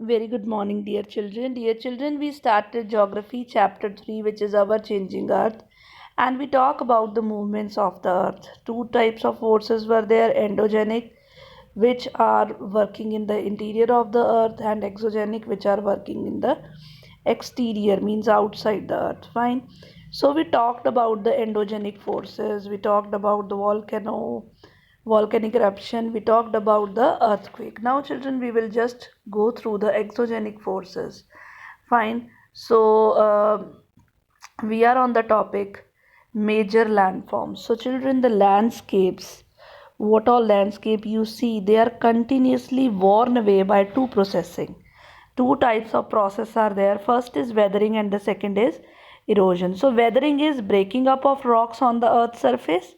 Very good morning, dear children. Dear children, we started Geography chapter 3, which is our changing earth, and we talk about the movements of the earth. Two types of forces were there: endogenic, which are working in the interior of the earth, and exogenic, which are working in the exterior, means outside the earth. Fine. So, we talked about the endogenic forces, we talked about the volcanic eruption, we talked about the earthquake. Now children, we will just go through the exogenic forces. Fine. So we are on the topic major landforms. So children, the landscapes, what all landscape you see, they are continuously worn away by two processing. Two types of process are there. First is weathering and the second is erosion. So weathering is breaking up of rocks on the earth's surface,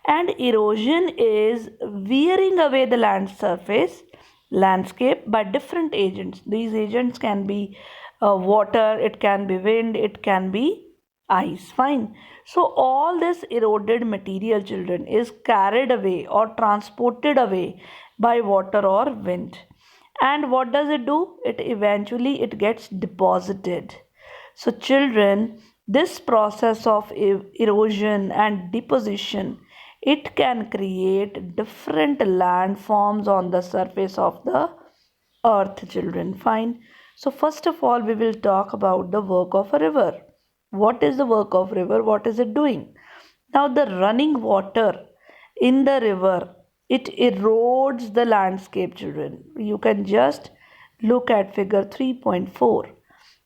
and erosion is wearing away the land surface landscape by different agents. These agents can be water, it can be wind, it can be ice. Fine. So all this eroded material, children, is carried away or transported away by water or wind. And what does it do? It gets deposited. So children, this process of erosion and deposition, it can create different landforms on the surface of the earth, children. Fine. So first of all, we will talk about the work of a river. What is the work of river? What is it doing? Now the running water in the river, it erodes the landscape, children. You can just look at figure 3.4.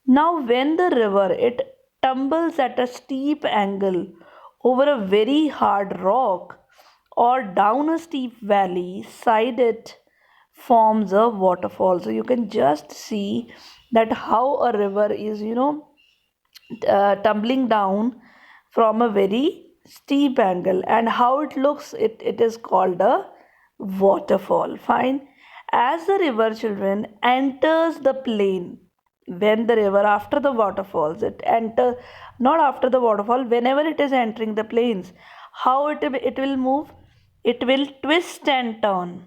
Now when the river, it tumbles at a steep angle over a very hard rock or down a steep valley side, it forms a waterfall. So you can just see that how a river is, tumbling down from a very steep angle, and how it looks, it is called a waterfall. Fine. As the river, children, enters the plain, when the river, after the waterfalls, it enter, not after the waterfall, whenever it is entering the plains, how it will move, it will twist and turn.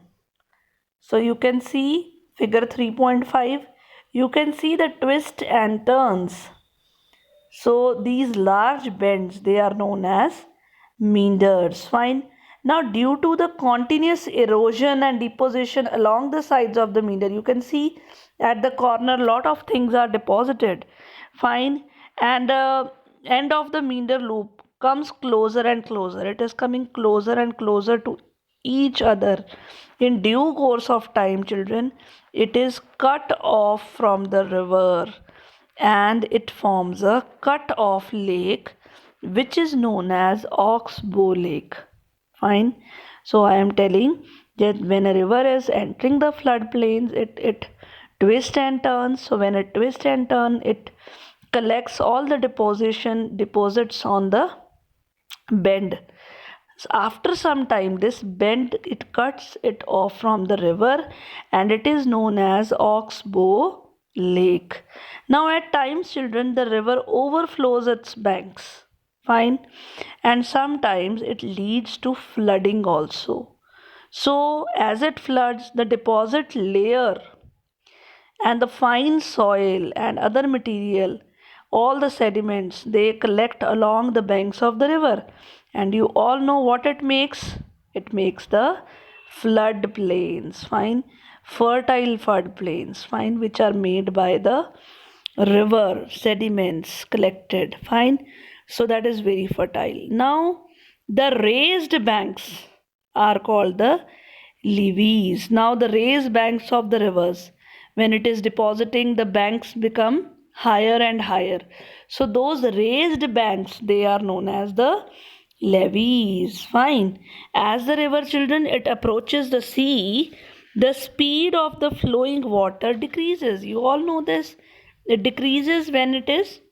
So you can see figure 3.5, you can see the twist and turns. So these large bends, they are known as meanders. Fine. Now due to the continuous erosion and deposition along the sides of the meander, you can see at the corner lot of things are deposited. Fine. And end of the meander loop comes closer and closer. It is coming closer and closer to each other. In due course of time, children, it is cut off from the river and it forms a cut off lake, which is known as Oxbow Lake. Fine. So I am telling that when a river is entering the floodplains, it twists and turns. So when it twists and turns, it collects all the deposits on the bend. So after some time, this bend, it cuts it off from the river, and it is known as Oxbow Lake. Now at times, children, the river overflows its banks. Fine. And sometimes it leads to flooding also. So as it floods, the deposit layer and the fine soil and other material, all the sediments, they collect along the banks of the river. And you all know what it makes. It makes the flood plains. Fine. Fertile flood plains. Fine. Which are made by the river sediments collected. Fine. So that is very fertile. Now the raised banks are called the levees. Now the raised banks of the rivers, when it is depositing, the banks become higher and higher. So those raised banks, they are known as the levees. Fine. As the river, children, it approaches the sea, the speed of the flowing water decreases. You all know this. It decreases when it is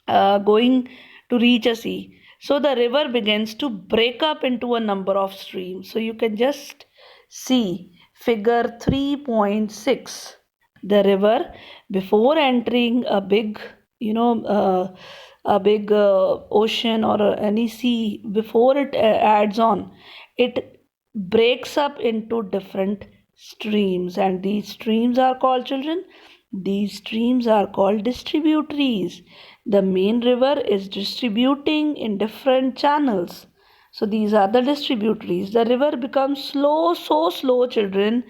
going to reach a sea. So the river begins to break up into a number of streams. So you can just see figure 3.6. The river, before entering a big, ocean or any sea, before it adds on, it breaks up into different streams, and these streams are called, children, these streams are called distributaries. The main river is distributing in different channels. So these are the distributaries. The river becomes slow, so slow, children,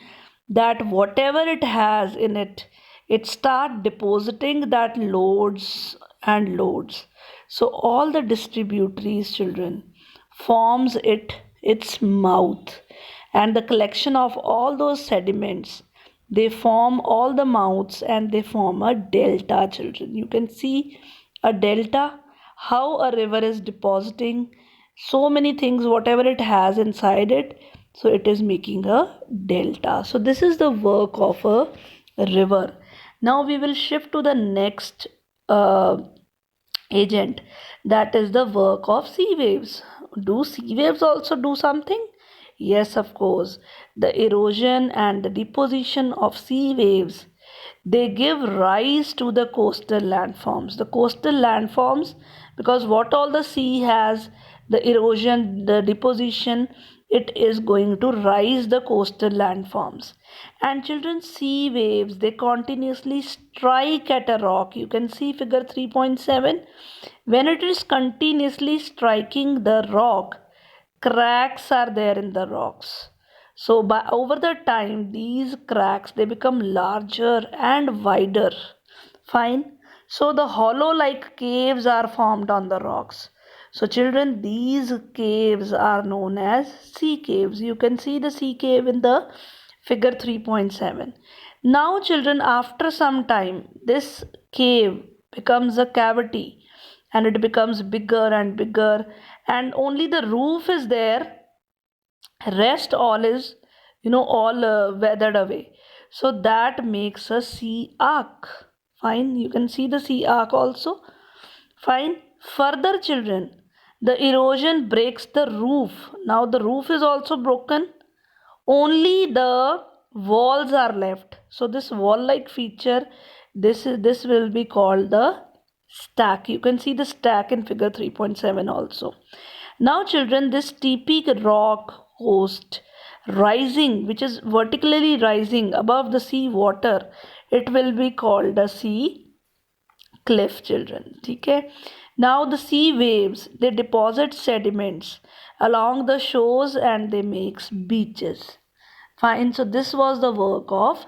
that whatever it has in it, it start depositing that loads and loads. So all the distributaries, children, forms its mouth, and the collection of all those sediments, they form all the mouths and they form a delta, children. You can see a delta, how a river is depositing so many things, whatever it has inside it, so it is making a delta. So this is the work of a river. Now we will shift to the next agent, that is the work of sea waves. Do sea waves also do something? Yes, of course. The erosion and the deposition of sea waves, they give rise to the coastal landforms. The coastal landforms, because what all the sea has, the erosion, the deposition, it is going to rise the coastal landforms. And children, sea waves, they continuously strike at a rock. You can see figure 3.7. When it is continuously striking the rock, cracks are there in the rocks. So by over the time, these cracks, they become larger and wider. Fine. So the hollow like caves are formed on the rocks. So children, these caves are known as sea caves. You can see the sea cave in the figure 3.7. Now children, after some time, this cave becomes a cavity, and it becomes bigger and bigger, and only the roof is there, rest all is, all weathered away. So that makes a sea arc. Fine, you can see the sea arc also. Fine. Further, children, the erosion breaks the roof. Now the roof is also broken, only the walls are left. So this wall like feature, this will be called the stack. You can see the stack in figure 3.7 also. Now children, this steepy rock host rising, which is vertically rising above the sea water, it will be called a sea cliff, children. Okay. Now the sea waves, they deposit sediments along the shores and they makes beaches. Fine. So this was the work of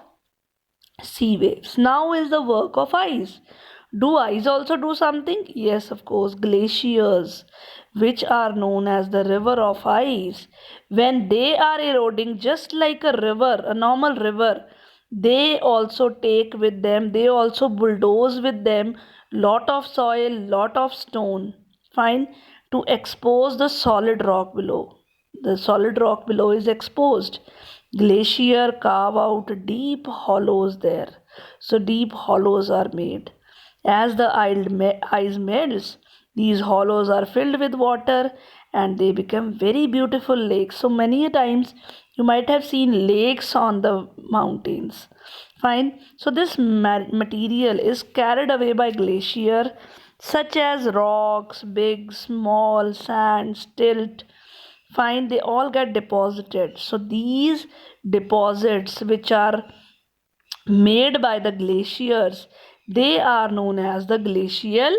sea waves. Now is the work of ice. Do ice also do something? Yes, of course. Glaciers, which are known as the river of ice, when they are eroding just like a river, a normal river, they also take with them, they also bulldoze with them lot of soil, lot of stone. Fine. To expose the solid rock below. The solid rock below is exposed. Glacier carve out deep hollows there. So deep hollows are made. As the ice melts, these hollows are filled with water and they become very beautiful lakes. So many times you might have seen lakes on the mountains. Fine. So this material is carried away by glacier, such as rocks, big, small, sand, silt. Fine, they all get deposited. So these deposits, which are made by the glaciers, they are known as the glacial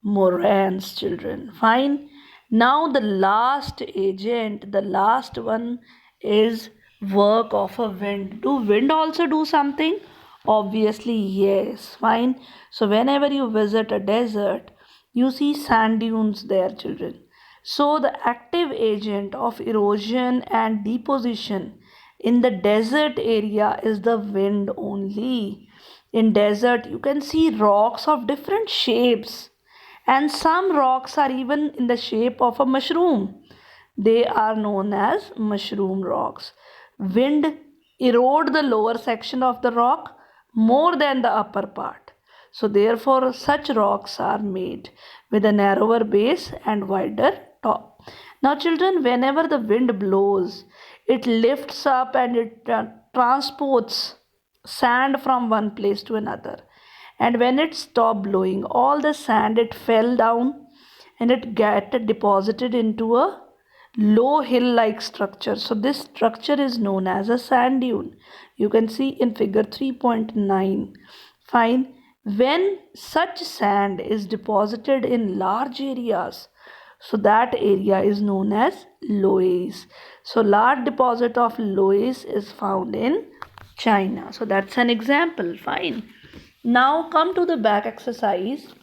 moraines, children. Fine. Now the last agent, the last one is work of a wind. Do wind also do something? Obviously, yes. Fine. So whenever you visit a desert, you see sand dunes there, children. So the active agent of erosion and deposition in the desert area is the wind only. In desert, you can see rocks of different shapes, and some rocks are even in the shape of a mushroom. They are known as mushroom rocks. Wind erode the lower section of the rock more than the upper part. So therefore such rocks are made with a narrower base and wider top. Now children, whenever the wind blows, it lifts up and it transports sand from one place to another. And when it stopped blowing, all the sand it fell down and it get deposited into a low hill-like structure. So this structure is known as a sand dune. You can see in figure 3.9. Fine. When such sand is deposited in large areas, so that area is known as loess. So large deposit of loess is found in China. So that's an example. Fine. Now come to the back exercise,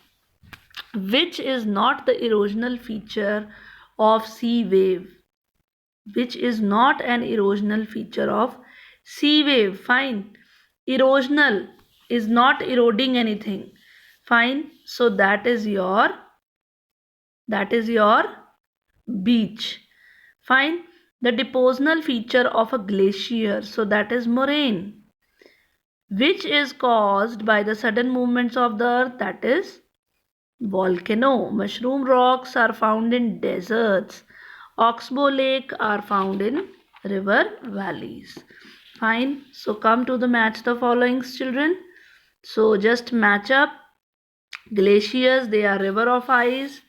which is not the erosional feature of sea wave, which is not an erosional feature of sea wave. Fine. Erosional is not eroding anything. Fine. So that is your beach. Fine. The depositional feature of a glacier, so that is moraine, which is caused by the sudden movements of the earth, that is volcano. Mushroom rocks are found in deserts. Oxbow lake are found in river valleys. Fine. So come to the match the followings, children. So just match up. Glaciers, they are river of ice.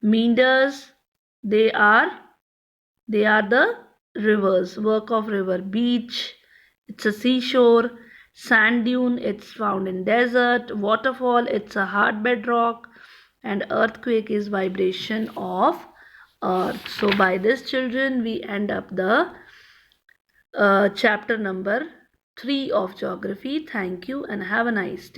Meanders, they are the rivers, work of river. Beach, it's a seashore. Sand dune, it's found in desert. Waterfall, it's a hard bedrock. And earthquake is vibration of earth. So by this, children, we end up the chapter number 3 of geography. Thank you and have a nice day.